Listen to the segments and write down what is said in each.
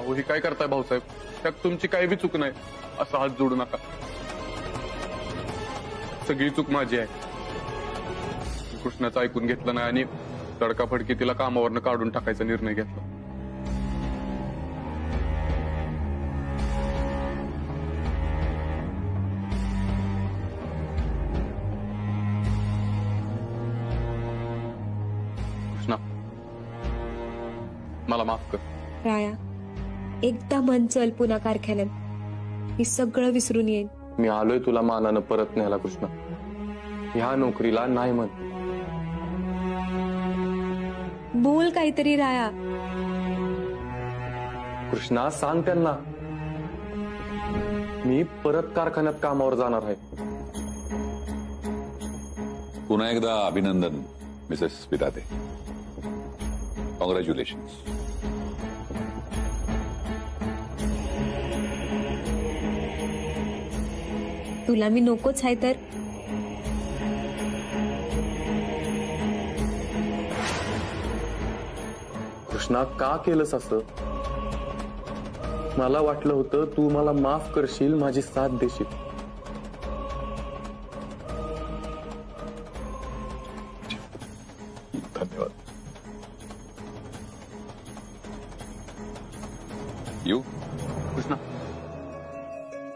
अहो ही काय करताय भाऊसाहेब, त्यात तुमची काही बी चूक नाही, असा हात जोडू नका. सगळी चूक माझी आहे. कृष्णाचं ऐकून घेतलं नाही आणि तडकाफडकी तिला कामावरनं काढून टाकायचा निर्णय घेतला. कृष्णा मला माफ कर. राया, एकदा मन चल पुन्हा कारखान्यात, मी सगळं विसरून येईन. मी आलोय तुला मानानं परत न्यायला कृष्णा. ह्या नोकरीला नाही म्हण. बोल काहीतरी राया. कृष्णा सांग त्यांना, मी परत कारखान्यात कामावर जाणार आहे. पुन्हा एकदा अभिनंदन मिसेस विधाते. कॉंग्रॅच्युलेशन्स. तुला मी नकोच आहे तर. कृष्णा का केलंस असं? मला वाटलं होतं तू मला माफ करशील, माझी साथ देशील. धन्यवाद. येऊ. कृष्णा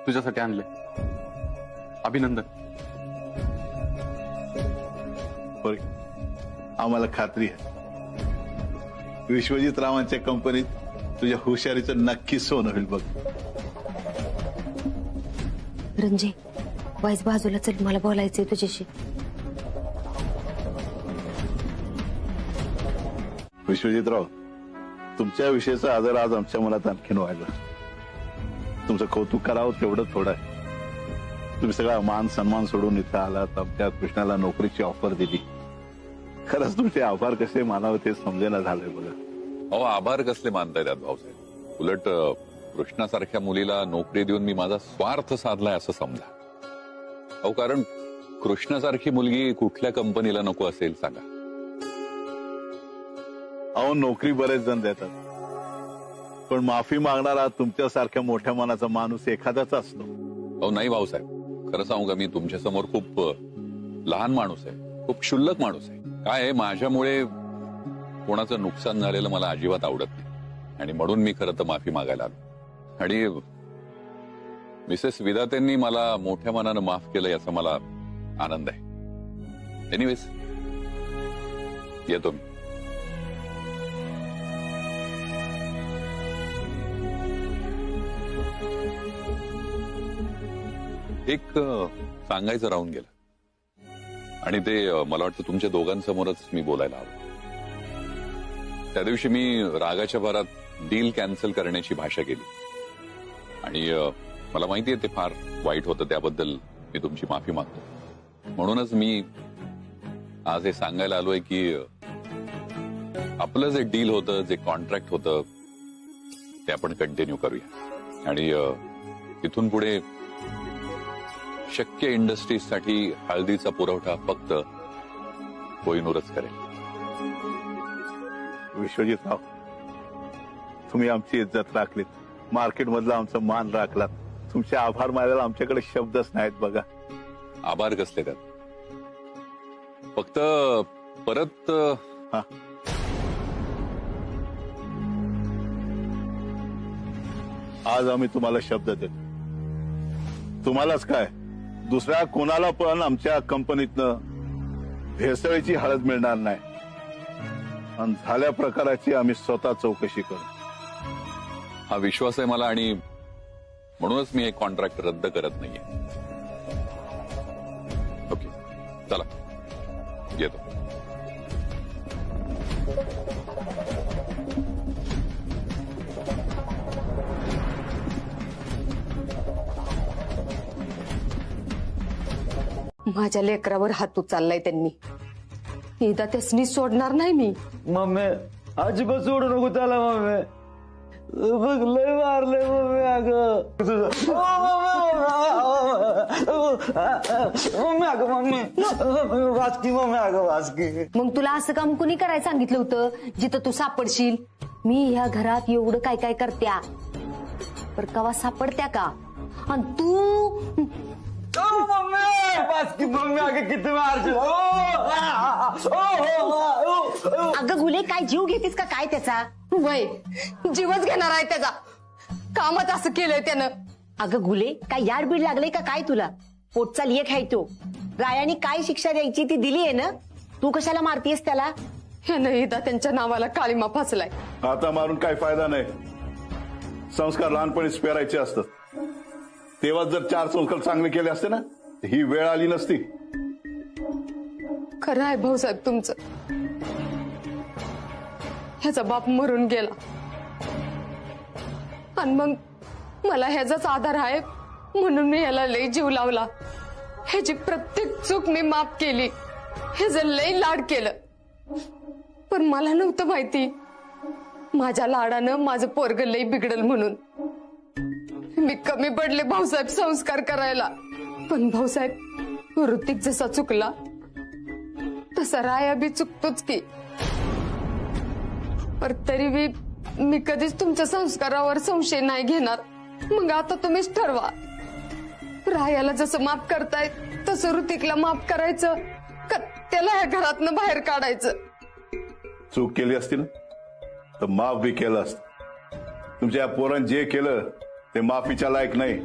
तुझ्यासाठी आणले. अभिनंदन. होय, आम्हाला खात्री आहे विश्वजित रावांच्या कंपनीत तुझ्या हुशारीचं नक्की सोनं होईल बघ. रंजे, वाईस बाजूला चल, मला बोलायचंय तुझ्याशी. विश्वजितराव, तुमच्या विषयीचा आदर आज आमच्या मनात आणखीन वाढला. तुमचं कौतुक करावं तेवढं थोडं आहे. तुम्ही सगळा मान सन्मान सोडून इथं आलात, आमच्या कृष्णाला नोकरीची ऑफर दिली. खरंच तुमचे आभार कसे मानावे ते समजेना झालंय बघा. अहो आभार कसले मानताय त्यात भाऊसाहेब. उलट कृष्णासारख्या मुलीला नोकरी देऊन मी माझा स्वार्थ साधलाय असं समजा. अहो कारण कृष्णासारखी मुलगी कुठल्या कंपनीला नको असेल सांगा. अहो नोकरी बरेच जण देतात, पण माफी मागणारा तुमच्यासारख्या मोठ्या मनाचा माणूस एखादाच असतो. अहो नाही भाऊसाहेब, खरं सांगू का, मी तुमच्या समोर खूप लहान माणूस आहे, खूप क्षुल्लक माणूस आहे. काय आहे, माझ्यामुळे कोणाचं नुकसान झालेलं मला अजिबात आवडत नाही आणि म्हणून मी खरं तर माफी मागायला आलो. आणि मिसेस विधातेंनी मला मोठ्या मनानं माफ केलं याचा मला आनंद आहे. एनिवेज येतो मी. एक सांगायचं राहून गेलं आणि ते मला वाटतं तुमच्या दोघांसमोरच मी बोलायला हवं. त्या दिवशी मी रागाच्या भरात डील कॅन्सल करण्याची भाषा केली आणि मला माहितीये ते फार वाईट होतं, त्याबद्दल मी तुमची माफी मागतो. म्हणूनच मी आज हे सांगायला आलोय की आपलं जे डील होतं, जे कॉन्ट्रॅक्ट होतं, ते आपण कंटिन्यू करूया आणि तिथून पुढे शक्य इंडस्ट्रीजसाठी हळदीचा पुरवठा फक्त कोहिनूरच करेल. विश्वजितराव, तुम्ही आमची इज्जत राखलीत, मार्केटमधला आमचा मान राखलात. तुमचे आभार मानायला आमच्याकडे शब्दच नाहीत बघा. आभार कसले त्यात, फक्त परत आज आम्ही तुम्हाला शब्द देतो, तुम्हालाच काय दुसऱ्या कोणाला पण आमच्या कंपनीतनं भेसळीची हळद मिळणार नाही आणि झाल्या प्रकाराची आम्ही स्वतः चौकशी करू. हा विश्वास आहे मला आणि म्हणूनच मी एक कॉन्ट्रॅक्ट रद्द करत नाहीये. ओके चला येतो. माझ्या लेकरावर हात उचललाय त्यांनी. एकदा त्यासनी सोडणार नाही मी. मम्मी अजिबात सोडू नको त्याला. मम्मी बघ लय मारलंय मम्मी. अगं मम्मी, अगं मम्मी वाचकी. मम्मी अगं वाचकी. मग तुला असं काम कुणी करायला सांगितलं होतं जिथं तू सापडशील? मी ह्या घरात एवढं काय काय करत्या पर कवा सापडत्या का? आणि तू किती मारशील? अगं गुले, काय जीव घेतीस का काय त्याचा? वय जीवच घेणार आहे त्याचा. कामच असं केलंय त्यानं. अगं गुले, काय याडबीड लागले का काय तुला? पोटचा लेख आहे तो. रायाने काय शिक्षा द्यायची ती दिली आहे ना, तू कशाला मारतीयस त्याला? ह्यानं एकदा त्यांच्या नावाला काळीमा फासलाय. आता मारून काय फायदा नाही. संस्कार लहानपणीच पेरायचे असतात. तेव्हा जर 4 चौकल चांगले केले असते ना, ही वेळ आली नसती. खरं आहे भाऊसाहेब तुमचं. ह्याचा बाप मरून गेला आणि मग मला ह्याचाच आधार आहे म्हणून मी ह्याला लई जीव लावला. ह्याची प्रत्येक चूक मी माफ केली. ह्याचं लई लाड केलं. पण मला नव्हतं माहिती माझ्या लाडानं माझं पोरग लई बिघडल म्हणून. मी कमी पडले भाऊसाहेब संस्कार करायला. पण भाऊसाहेब, ऋतिक जसा चुकला तसा राया बी चुकतोच की. पर तरी बी मी कधीच तुमच्या संस्कारावर संशय नाही घेणार. मग आता तुम्हीच ठरवा. रायाला जसं माफ करताय तसं ऋतिकला माफ करायचं का त्याला ह्या घरातनं बाहेर काढायचं? चूक केली असती ना तर माफ बी केलं असतं. तुमच्या पोरांनी जे केलं ते माफीच्या लायक नाही.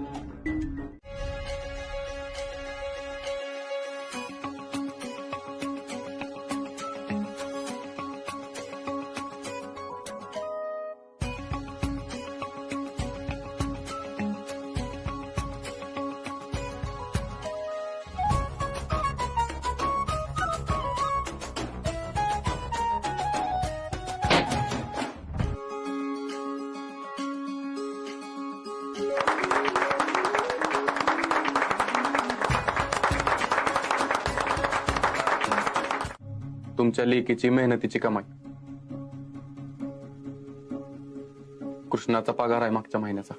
तुमच्या लेकीची मेहनतीची कमाई. कृष्णाचा पगार आहे मागच्या महिन्याचा.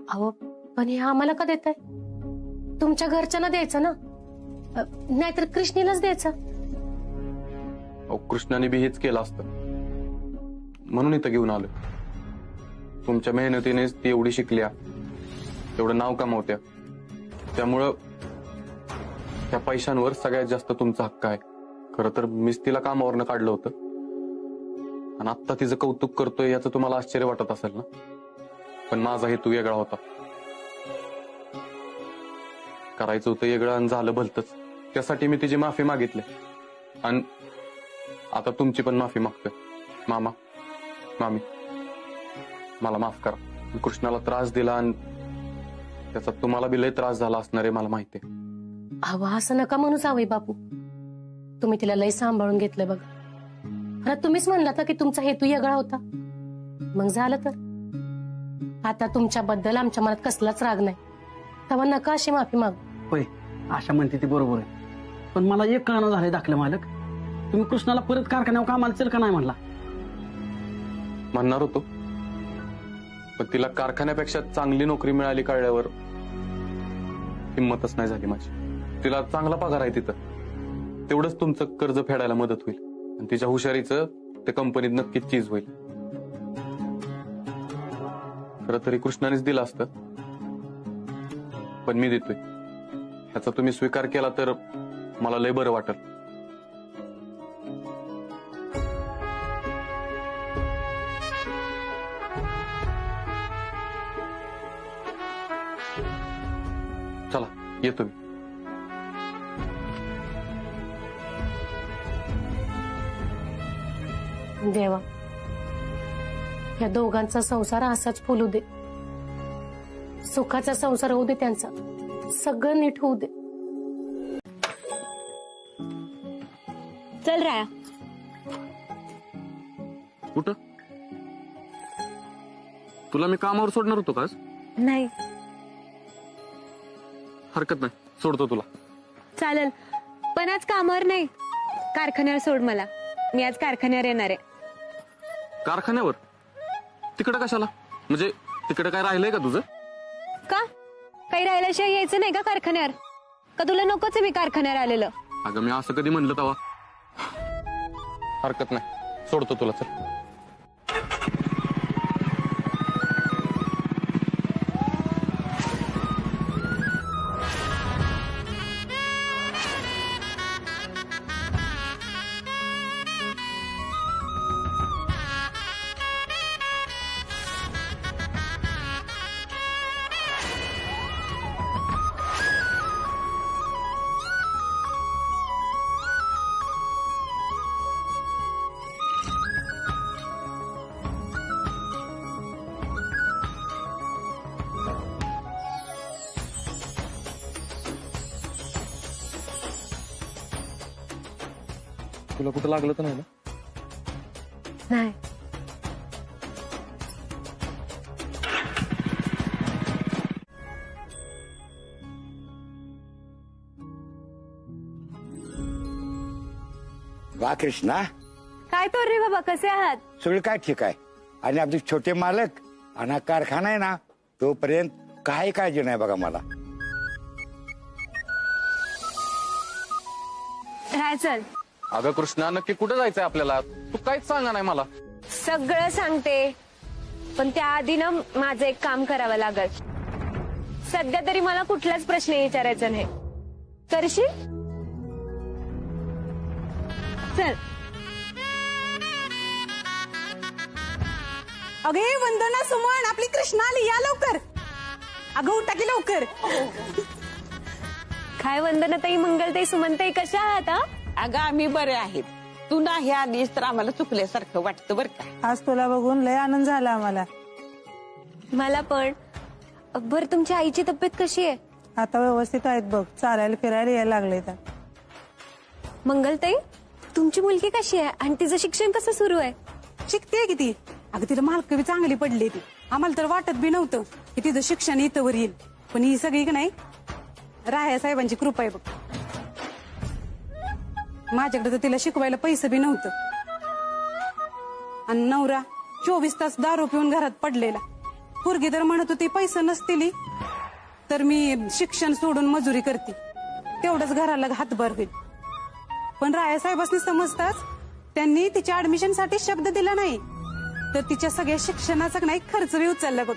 अहो पण हे आम्हाला का देताय? तुमच्या घरच्यांना द्यायचं ना, नाहीतर कृष्णीलाच द्यायचं. अहो, कृष्णाने बी हेच केलं असतं म्हणून इथं घेऊन आलो. तुमच्या मेहनतीनेच ती एवढी शिकल्या, एवढं नाव कमावत्या. त्यामुळं त्या पैशांवर सगळ्यात जास्त तुमचा हक्क आहे. खरं तर मीच तिला कामावरनं काढलं होतं आणि आत्ता तिचं कौतुक करतोय याचं तुम्हाला आश्चर्य वाटत असेल ना, पण माझा हेतू वेगळा होता. करायचं होतं वेगळं आणि झालं भलतंच. त्यासाठी मी तिची माफी मागितली आणि आता तुमची पण माफी मागतोय. मामा, मामी, मला माफ करा. कृष्णाला त्रास दिला आणि त्याचा तुम्हाला बी लय त्रास झाला असणार आहे मला माहिती आहे. अहो असं नका म्हणू जावई बापू. तुम्ही तिला लय सांभाळून घेतलंय बघा. खरं तुम्हीच म्हणला की तुमचा हेतू वेगळा होता. मग झालं तर. आता तुमच्याबद्दल आमच्या मनात कसलाच राग नाही. तेव्हा नका अशी माफी मागू. होय, आशा म्हणते ती बरोबर आहे. पण मला एक कळणं झालंय दाखलं मालक, तुम्ही कृष्णाला परत कारखान्यावर कामाला चल का नाही म्हणला? म्हणणार होतो, पण तिला कारखान्यापेक्षा चांगली नोकरी मिळाली कळल्यावर हिंमतच नाही झाली माझी. तिला चांगला पगार आहे तिथं. तेवढंच तुमचं कर्ज फेडायला मदत होईल आणि तिच्या हुशारीचं ते कंपनीत नक्कीच चीज होईल. खरं तरी कृष्णानेच दिलं असतं, पण मी देतोय. ह्याचा तुम्ही स्वीकार केला तर मला लय बरं वाटेल. चला येतो मी. देवा, या दोघांचा संसार असाच फुलू दे. सुखाचा संसार होऊ दे त्यांचा. सगळं नीट होऊ दे. चल राया. कुठं? तुला मी कामावर सोडणार होतो का आज? नाही हरकत नाही, सोडतो तुला. चालेल, पण आज कामावर नाही, कारखान्यावर सोड मला. मी आज कारखान्यावर येणार आहे. कारखान्यावर? तिकडे कशाला? म्हणजे तिकडे काय राहिलंय का तुझं? का काही राहिल्याशिवाय यायचं नाही का कारखान्यावर? का तुला नकोच आहे मी कारखान्यावर आलेलं? अगं मी असं कधी म्हणलं तवा. हरकत नाही, सोडतो तुला. चल. तुला कुठं लागलं तर नाही ना? नाही. वा कृष्णा, काय तो रे बाबा, कसे आहात? सगळं काय ठीक आहे. आणि आपले छोटे मालक आणि हा कारखाना आहे ना, तोपर्यंत काही काळजी नाही बघा मला. राय चल. अगं कृष्णा, नक्की कुठं जायचंय आपल्याला? तू काहीच सांगा नाही मला. सगळं सांगते, पण त्याआधी ना माझं एक काम करावं लागल. सध्या तरी मला कुठलाच प्रश्न विचारायचा नाही. करशील? चल. अगे वंदना, सुमन, आपली कृष्णा आली, या लवकर. अगं उठा की लवकर. काय वंदनाताई, मंगलताई, सुमनताई, कशा आहात? अगं आम्ही बरे आहेत. तू नाही आलीस तर आम्हाला चुकल्यासारखं वाटतं बरं का. आज तुला बघून लय आनंद झाला आम्हाला. मला पण. बरं, तुमच्या आईची तब्येत कशी आहे? आता व्यवस्थित आहेत बघ, चालायला फिरायला यायला लागले तर. मंगलताई, तुमची मुलगी कशी आहे आणि तिचं शिक्षण कसं सुरू आहे? शिकते किती. अगं तिला मालक बी चांगली पडली ती. आम्हाला तर वाटत बी नव्हतं की तिचं शिक्षण इथंवर येईल, पण ही सगळी की नाही राया साहेबांची कृपा आहे बघ. माझ्याकडे तर तिला शिकवायला पैसे बी नव्हतं, आणि नवरा 24 तास दारू पिऊन घरात पडलेला. पोरगी तर म्हणत होती पैसे नसतील तर मी शिक्षण सोडून मजुरी करते, तेवढंच घराला हातभार होईल. पण राया साहेबांनी समजताच त्यांनी तिच्या ऍडमिशन साठी शब्द दिला नाही, तर तिच्या सगळ्या शिक्षणाचा नाही खर्च बी उचलला बघ.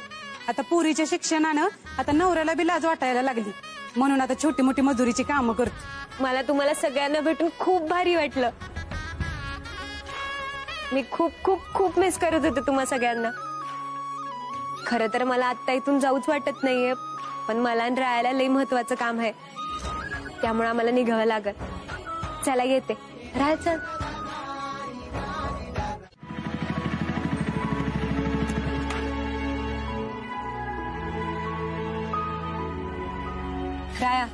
आता पोरीच्या शिक्षणानं आता नवऱ्याला बी लाज वाटायला लागली, म्हणून आता छोटी मोठी मजुरीची कामं करतो. मला तुम्हाला सगळ्यांना भेटून खूप भारी वाटलं. मी खूप खूप खूप मिस करत होते तुम्हा सगळ्यांना. खरं तर मला आता इथून जाऊच वाटत नाहीये, पण मला आणि राहायला लई महत्वाचं काम आहे, त्यामुळे आम्हाला निघावं लागल. चला येते. राहायचं. राया,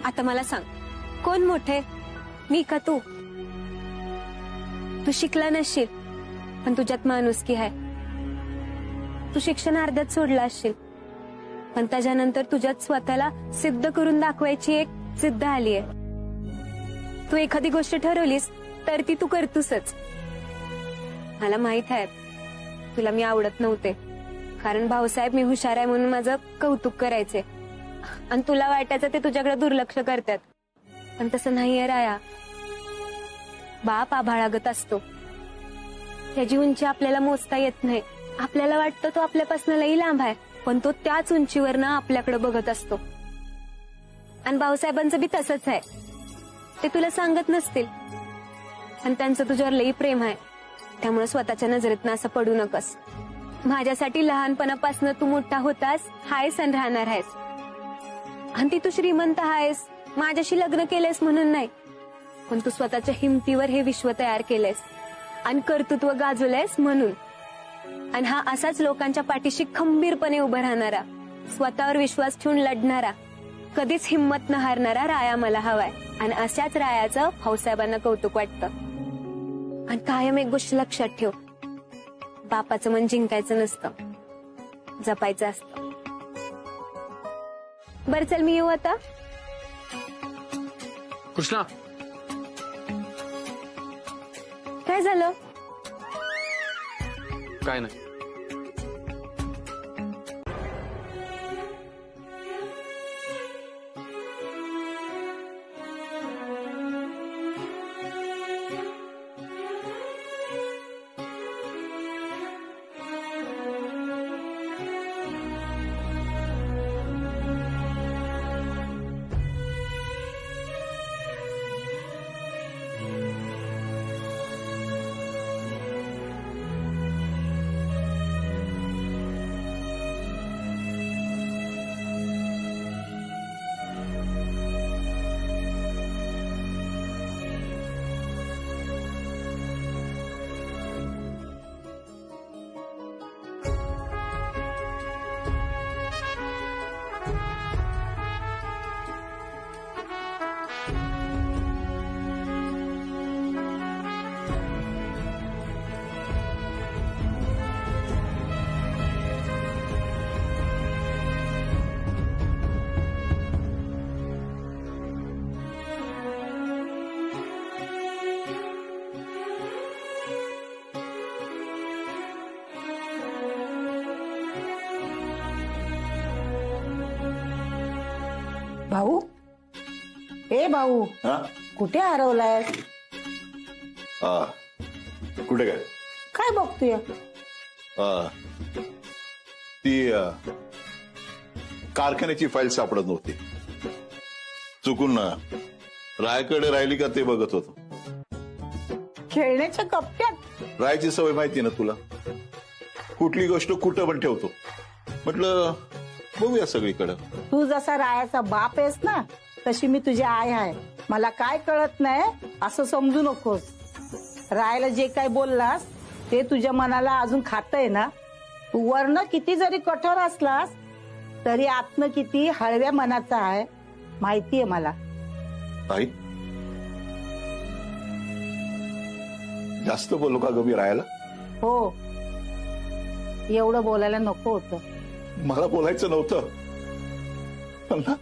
आता मला सांग, कोण मोठे, मी का तू? तू शिकला नसशील, पण तुझ्यात माणुसकी आहे. तू शिक्षण अर्ध्यात सोडला असशील, पण त्याच्यानंतर तुझ्यात स्वतःला सिद्ध करून दाखवायची एक जिद्द आलीये. तू एखादी गोष्ट ठरवलीस तर ती तू करतोसच. मला माहित आहे तुला मी आवडत नव्हते, कारण भाऊसाहेब मी हुशार आहे म्हणून माझं कौतुक करायचे, आणि तुला वाटायचं ते तुझ्याकडे दुर्लक्ष करतात. पण तसं नाहीये राया. बाप आभाळागत असतो, त्याची उंची आपल्याला मोजता येत नाही. आपल्याला वाटतं तो आपल्यापासून लई लांब आहे, पण तो त्याच उंचीवरनं आपल्याकडे बघत असतो. आणि भाऊसाहेबांचं बी तसंच आहे. ते तुला सांगत नसतील, पण त्यांचं तुझ्यावर लई प्रेम आहे, त्यामुळे स्वतःच्या नजरेतनं असं पडू नकस. माझ्यासाठी लहानपणापासून तू मोठा होतास, हायस आणि राहणार आहेस. आणि ती तू श्रीमंत आहेस, माझ्याशी लग्न केलेस म्हणून नाही, पण तू स्वतःच्या हिमतीवर हे विश्व तयार केलेस आणि कर्तृत्व गाजवलेस म्हणून. आणि हा असाच लोकांच्या पाठीशी खंबीरपणे उभा राहणारा, स्वतःवर विश्वास ठेवून लढणारा, कधीच हिंमत न हारणारा राया मला हवाय. आणि अशाच रायाचं भाऊसाहेबांना कौतुक वाटतं. आणि कायम एक गोष्ट लक्षात ठेव, बापाचं मन जिंकायचं नसतं, जपायचं असतं. बरं चल, मी येऊ आता. कृष्णा, काय झालं? काय नाही. भाऊ, ए भाऊ, हा कुठे हरवलाय? हा. कुठे काय? काय बघतोय? हा. ती कारखान्याची फाईल सापडत नव्हती. चुकून रायकडे राहिली का ते बघत होतो. खेळण्याच्या कप्प्यात रायची सवय माहिती ना तुला, कुठली गोष्ट कुठं पण ठेवतो. म्हटलं बघूया सगळीकडं. तू जसा रायाचा बाप आहेस ना, तशी मी तुझी आई आहे. मला काय कळत नाही असं समजू नकोस. रायाला जे काय बोललास ते तुझ्या मनाला अजून खातंय ना. तू वर्ण किती जरी कठोर असलास तरी आत्म किती हळव्या मनाचा आहे माहितीये मला. आई जास्त बोलू का गं मी रायाला? हो, एवढं बोलायला नको होतं. मला बोलायचं नव्हतं, पण ना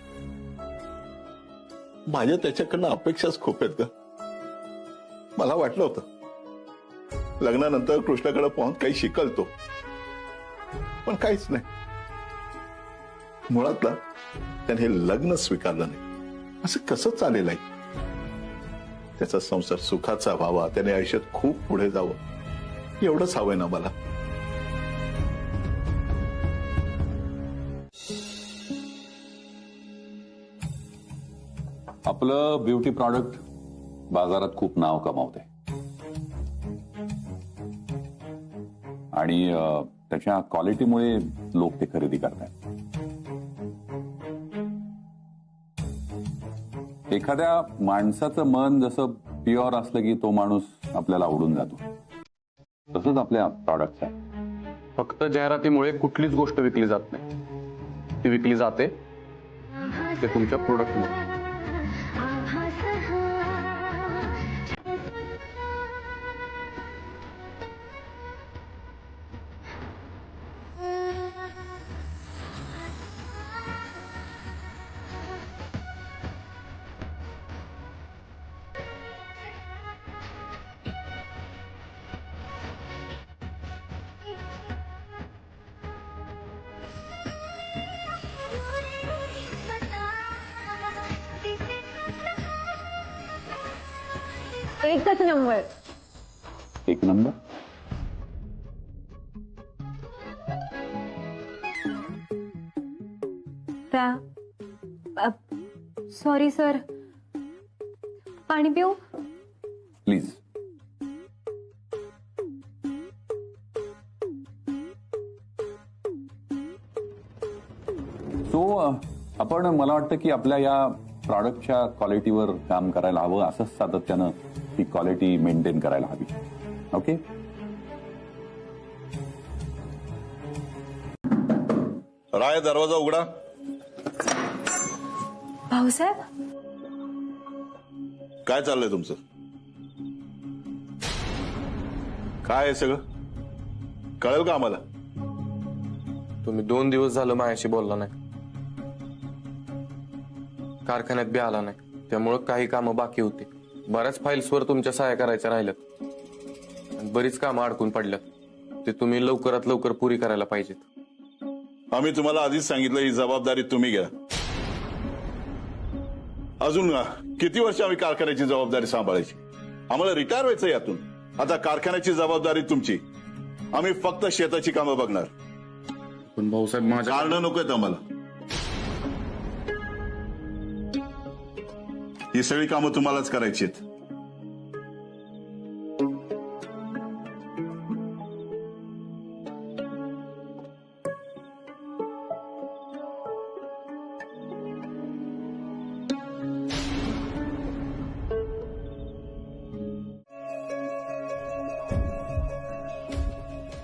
माझ्या त्याच्याकडनं अपेक्षाच खूप आहेत ग. मला वाटलं होतं लग्नानंतर कृष्णाकडे पाहून काही शिकल तो, पण काहीच नाही. मुळात ना त्याने हे लग्न स्वीकारलं नाही. असं कसं चालेल आहे? त्याचा संसार सुखाचा व्हावा, त्याने आयुष्यात खूप पुढे जावं एवढंच हवंय ना मला. आपलं ब्युटी प्रॉडक्ट बाजारात खूप नाव कमावते आणि त्याच्या क्वालिटीमुळे लोक ते खरेदी करतात. एखाद्या माणसाचं मन जसं प्युअर असलं की तो माणूस आपल्याला आवडून जातो, तसंच आपल्या प्रॉडक्ट्स आहे. फक्त जाहिरातीमुळे कुठलीच गोष्ट विकली जात नाही. ती विकली जाते ते तुमच्या प्रोडक्टमुळे. एकच नंबर. एक नंबर. सॉरी सर, पाणी पिऊ? प्लीज. आपण मला वाटतं की आपल्या या प्रॉडक्टच्या क्वालिटीवर काम करायला हवं. असंच सातत्यानं ही क्वालिटी मेंटेन करायला हवी. ओके. राय, दरवाजा उघडा. भाऊसाहेब, काय चाललंय तुमचं? काय आहे सगळं? कळेल का आम्हाला? तुम्ही 2 दिवस झालं माझ्याशी बोलला नाही, कारखान्यात बी आला नाही. त्यामुळं काही कामं बाकी होती. बऱ्याच फाईल्सवर तुमच्या सहाय्या करायच्या राहिल्यात. बरीच कामं अडकून पडल्यात. ते तुम्ही लवकरात लवकर पुरी करायला पाहिजेत. आम्ही तुम्हाला आधीच सांगितलं ही जबाबदारी तुम्ही घ्या. अजून किती वर्ष आम्ही कारखान्याची जबाबदारी सांभाळायची? आम्हाला रिटायर व्हायचं यातून. आता कारखान्याची जबाबदारी तुमची. आम्ही फक्त शेताची कामं बघणार. पण भाऊसाहेब, माझ्या कारणं नको आहेत आम्हाला. ही सगळी कामं तुम्हालाच करायची आहेत.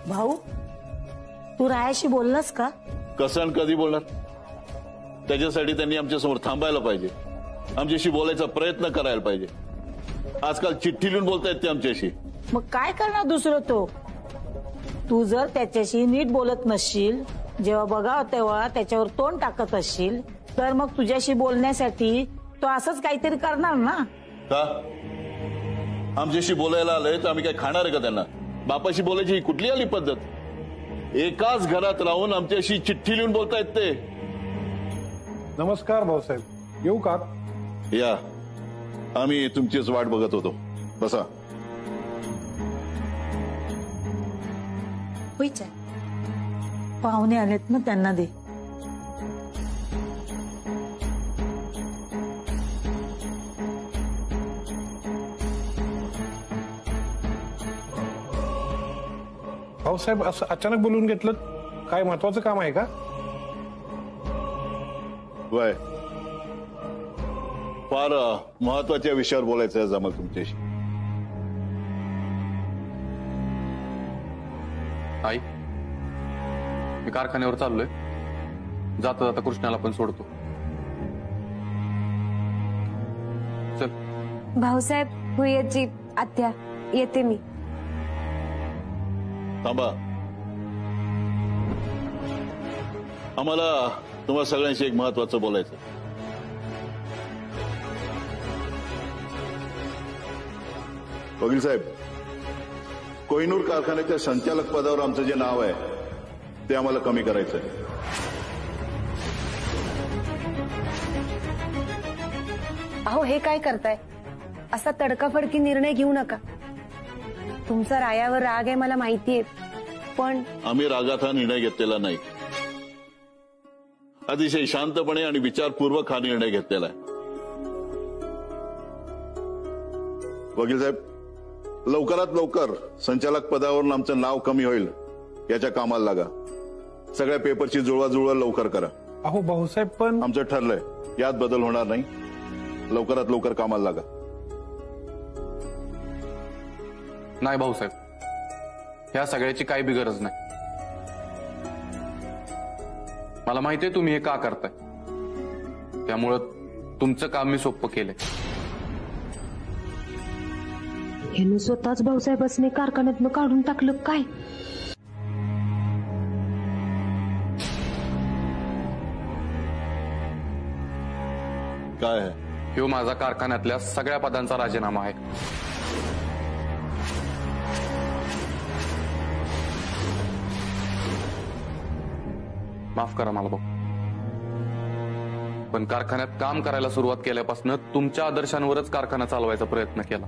भाऊ, तू रायाशी बोललास का? कसं आणि कधी बोलणार? त्याच्यासाठी त्यांनी आमच्या समोर थांबायला पाहिजे, आमच्याशी बोलायचा प्रयत्न करायला पाहिजे. आजकाल चिठ्ठी लिहून बोलतायत ते आमच्याशी. मग काय करणार दुसरं तो? तू जर त्याच्याशी नीट बोलत नसशील, जेव्हा बघावं तेव्हा त्याच्यावर तोंड टाकत असशील, तर मग तुझ्याशी बोलण्यासाठी तो असंच काहीतरी करणार ना. का? आमच्याशी बोलायला आलंय तर आम्ही काय खाणार आहे का त्यांना? बापाशी बोलायची ही कुठली आली पद्धत? एकाच घरात राहून आमच्याशी चिठ्ठी लिहून बोलतायत ते. नमस्कार भाऊसाहेब. येऊ का? या, आम्ही तुमचीच वाट बघत होतो. बसा. होईच पाहुणे आलेत ना, त्यांना दे. भाऊसाहेब असं अचानक बोलून घेतलं, काय महत्वाचं काम आहे का? वय फार महत्वाच्या विषयावर बोलायचं आहे जमल तुमच्याशी. आई, मी कारखान्यावर चाललोय. जाता जाता कृष्णाला पण सोडतो. चल. भाऊसाहेब, भुय्याची आत्या, येते मी. थांबा, आम्हाला तुम्हा सगळ्यांशी एक महत्वाचं बोलायचं. वकील साहेब, कोहिनूर कारखान्याच्या संचालक पदावर आमचं जे नाव आहे ते आम्हाला कमी करायचं आहे. अहो, हे काय करताय? असा तडकाफडकी निर्णय घेऊ नका. तुमचा रायावर राग आहे मला माहितीये, पण आम्ही रागात हा निर्णय घेतलेला नाही. अतिशय शांतपणे आणि विचारपूर्वक हा निर्णय घेतलेला आहे. वकील साहेब, लवकरात लवकर संचालक पदावरून आमचं नाव कमी होईल याच्या कामाला लागा. सगळ्या पेपरची जुळवाजुळव लवकर करा. अहो भाऊसाहेब, पण आमचं ठरलंय, यात बदल होणार नाही. लवकरात लवकर कामाला लागा. नाही भाऊसाहेब, ह्या सगळ्याची काही बी गरज नाही. मला माहितीये तुम्ही हे का करताय, त्यामुळं तुमचं काम मी सोपं केलंय. ह्यानं स्वतःच भाऊसाहेबांनी कारखान्यातनं काढून टाकलं काय? काय आहे? ह्यो माझा कारखान्यातल्या सगळ्या पदांचा राजीनामा आहे. माफ करा मला भाऊ, पण कारखान्यात काम करायला सुरुवात केल्यापासून तुमच्या आदर्शांवरच कारखाना चालवायचा प्रयत्न केला.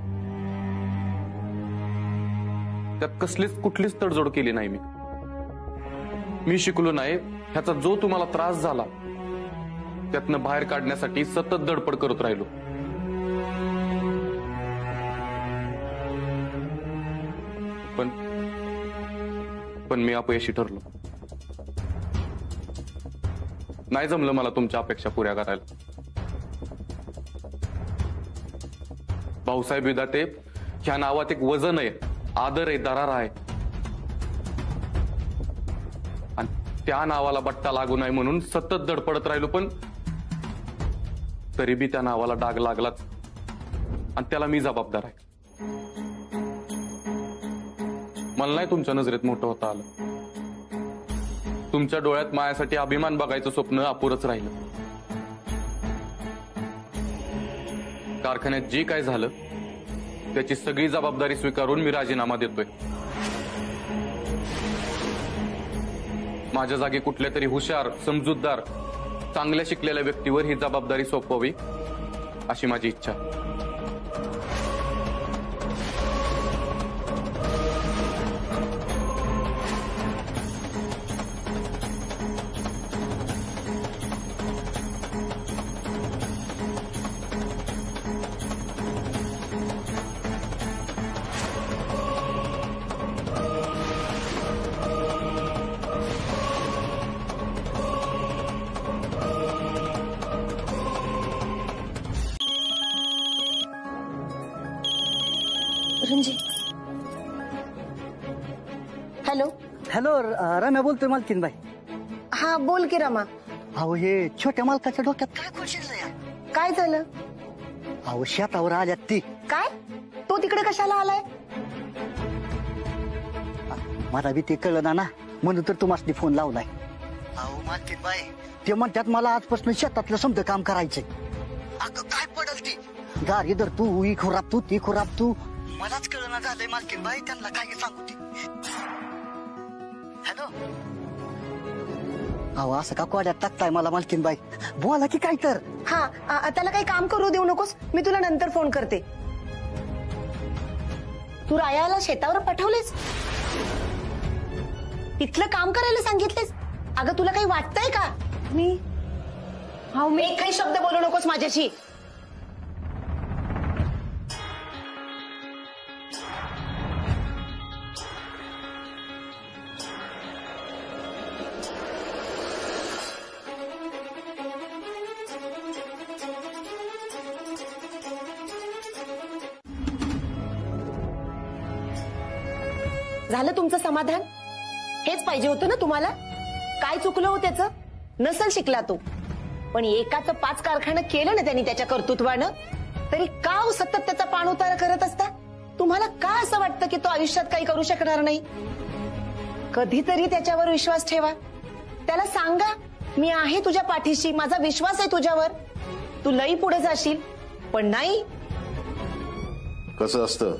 त्यात कुठलीच तडजोड केली नाही. मी शिकलो नाही ह्याचा जो तुम्हाला त्रास झाला त्यातनं बाहेर काढण्यासाठी सतत धडपड करत राहिलो. पण मी अपयशी ठरलो. नाही जमलं मला तुमच्या अपेक्षा पुऱ्या करायला. भाऊसाहेब विधाते ह्या नावात एक वजन आहे, आदर आहे, दरार आहे. आणि त्या नावाला बट्टा लागू नये म्हणून सतत धडपडत राहिलो, पण तरी बी त्या नावाला डाग लागलाच. आणि त्याला मी जबाबदार आहे. मला नाही तुमच्या नजरेत मोठं होता आलं. तुमच्या डोळ्यात माझ्यासाठी अभिमान बघायचं स्वप्न अपुरच राहिलं. कारखान्यात जे काय झालं त्याची सगळी जबाबदारी स्वीकारून मी राजीनामा देतोय. माझ्या जागी कुठल्या तरी हुशार, समजूतदार, चांगल्या शिकलेल्या व्यक्तीवर ही जबाबदारी सोपवावी अशी माझी इच्छा. हॅलो हॅलो, रम्या बोलतोय मालकीनबाई. हा बोल की रमा. अहो, हे छोट्या मालकाच्या डोक्यात काय खुशीच काय झालं? अहो, शेतावर आल्यात ती. काय? तो तिकडे कशाला आलाय? मला बी ते कळलं ना, म्हणून तर तुम्हाला फोन लावलाय. अहो मालकीनबाई, ते म्हणतात मला आजपासून शेतातलं समजा काम करायचंय. अगं काय पडल ती गाडी धर, तू ही खुराप तू, ती खुराप तू. मलाच कळना झालंय मालकीनबाई, त्यांना काय सांगू ती. हॅलो अहो असं का कोड्यात टाकताय मला मालकीनबाई? बोला की काय तर. हा त्याला काही काम करू देऊ नकोस, मी तुला नंतर फोन करते. तू रायाला शेतावर पाठवलेस, तिथलं काम करायला सांगितलेस. अगं तुला काही वाटतंय का? मी एक काही शब्द बोलू नकोस माझ्याशी. झालं तुमचं समाधान? हेच पाहिजे होतं ना तुम्हाला? काय चुकलं हो त्याचं? नसल शिकला तो, पण एकाचं 5 कारखानं केलं ना त्यांनी त्याच्या कर्तृत्वानं, तरी का हो सतत त्याचा पाणउतारा करत असता? तुम्हाला का असं वाटतं की तो आयुष्यात काही करू शकणार नाही? कधीतरी त्याच्यावर विश्वास ठेवा. त्याला सांगा, मी आहे तुझ्या पाठीशी, माझा विश्वास आहे तुझ्यावर, तू लई पुढे जाशील. पण नाही. कसं असतं,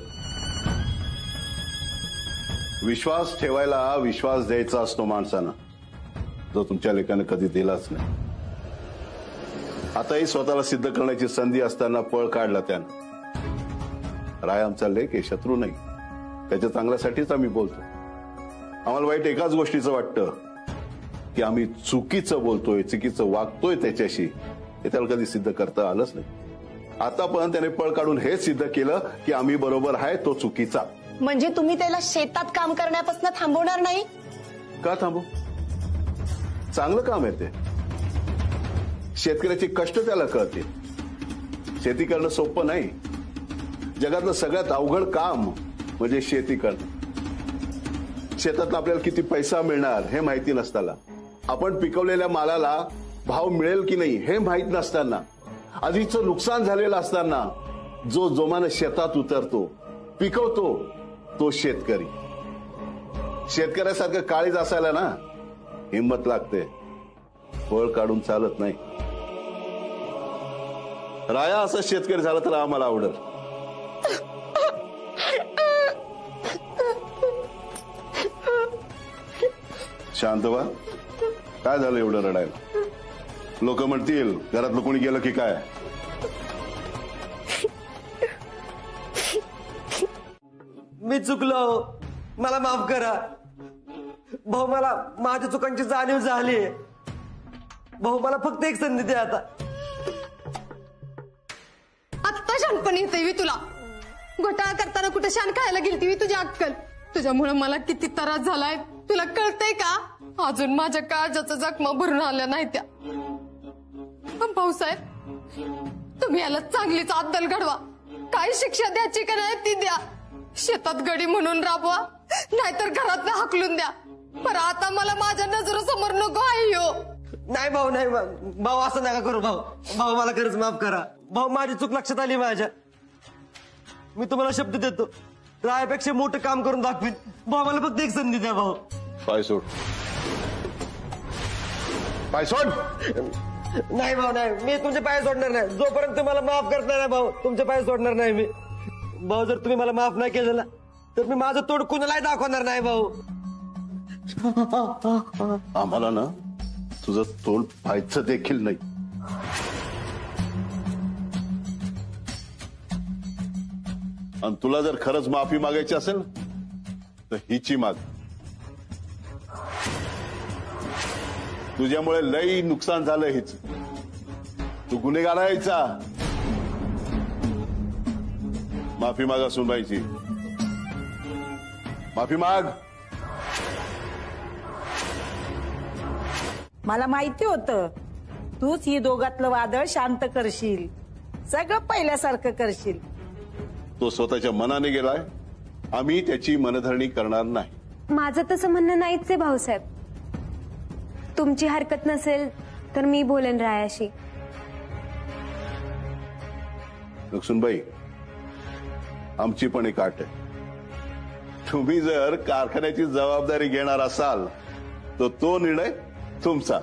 विश्वास ठेवायला विश्वास द्यायचा असतो माणसानं, जो तुमच्या लेखानं कधी दिलाच नाही. आताही स्वतःला सिद्ध करण्याची संधी असताना पळ काढला त्यानं. राय आमचा लेख आहे, शत्रू नाही. त्याच्या चांगल्यासाठीच आम्ही बोलतो. आम्हाला वाईट एकाच गोष्टीचं वाटतं की आम्ही चुकीचं बोलतोय, चुकीचं वागतोय त्याच्याशी. हे त्याला कधी सिद्ध करता आलंच नाही. आता पण त्याने पळ काढून हेच सिद्ध केलं की आम्ही बरोबर आहे, तो चुकीचा. म्हणजे तुम्ही त्याला शेतात काम करण्यापासून थांबवणार नाही? का थांबू? चांगलं काम आहे ते. शेतकऱ्याचे कष्ट त्याला कळते. शेती करणं सोपं नाही. जगातलं सगळ्यात अवघड काम म्हणजे शेती करणं. शेतातनं आपल्याला किती पैसा मिळणार हे माहिती नसताना, आपण पिकवलेल्या मालाला भाव मिळेल की नाही हे माहित नसताना, आधीचं नुकसान झालेलं असताना जो जोमानं शेतात उतरतो, पिकवतो, तो शेतकरी. शेतकऱ्यासारखं काळीज असायला ना हिंमत लागते. फळ काढून चालत नाही. राया असं शेतकरी झाला तर आम्हाला आवडेल. शांत व्हा. काय झालं एवढं रडायला? लोक म्हणतील घरातलं कोणी गेलं की काय? मी चुकलो, मला माफ करा भाऊ. मला माझ्या चुकांची जाणीव झाली भाऊ. मला फक्त एक संधी द्या आता. आत्ता शानपण येते तुला. घोटाळा करताना कुठे शान खायला गेलती तुझी अक्कल? तुझ्यामुळे मला किती त्रास झालाय तुला कळतंय का? अजून माझ्या काळजाचा जखमा भरून आल्या नाही त्या. भाऊसाहेब, तुम्ही याला चांगलीच अद्दल घडवा. काय शिक्षा द्यायची का नाही ती द्या. शेतात गडी म्हणून राबवा, नाहीतर घरात हाकलून द्या. पण आता मला माझ्या नजरेसमोर नको आहे हो. नाही भाऊ, नाही भाऊ, असं नका करू भाऊ. भाऊ मला खरंच माफ करा भाऊ. माझी चूक लक्षात आली माझ्या. मी तुम्हाला शब्द देतो, रायापेक्षा मोठं काम करून दाखवीन भाऊ. मला फक्त एक संधी द्या भाऊ. पाय सोड. पाय सोड. नाही भाऊ, नाही. मी तुमचे पाय सोडणार नाही जोपर्यंत तुम्हाला माफ करणार नाही भाऊ. तुमचे पाय सोडणार नाही मी भाऊ. जर तुम्ही मला माफ नाही केलं ना तर मी माझं तोड कुणालाही दाखवणार नाही भाऊ. आम्हाला ना तुझं तोंड पाहायचं देखील नाही. आणि तुला जर खरंच माफी मागायची असेल तर हिची माग. तुझ्यामुळे लई नुकसान झालं हिच. तू गुन्हेगार यायचा. माफी मागा सुनबाईची. माफी माग. मला माहिती होतं तूच ही दोघातलं वादळ शांत करशील, सगळं पहिल्यासारखं करशील. तो स्वतःच्या मनाने गेलाय. आम्ही त्याची मनधरणी करणार नाही. माझं तसं म्हणणं नाहीच आहे भाऊसाहेब. तुमची हरकत नसेल तर मी बोलेन रायाशी. लक्ष्मणबाई, आमची पण एक अट आहे. तुम्ही जर कारखान्याची जबाबदारी घेणार असाल तर तो निर्णय तुमचा.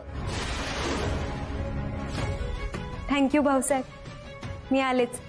थँक्यू भाऊसाहेब, मी आलेच.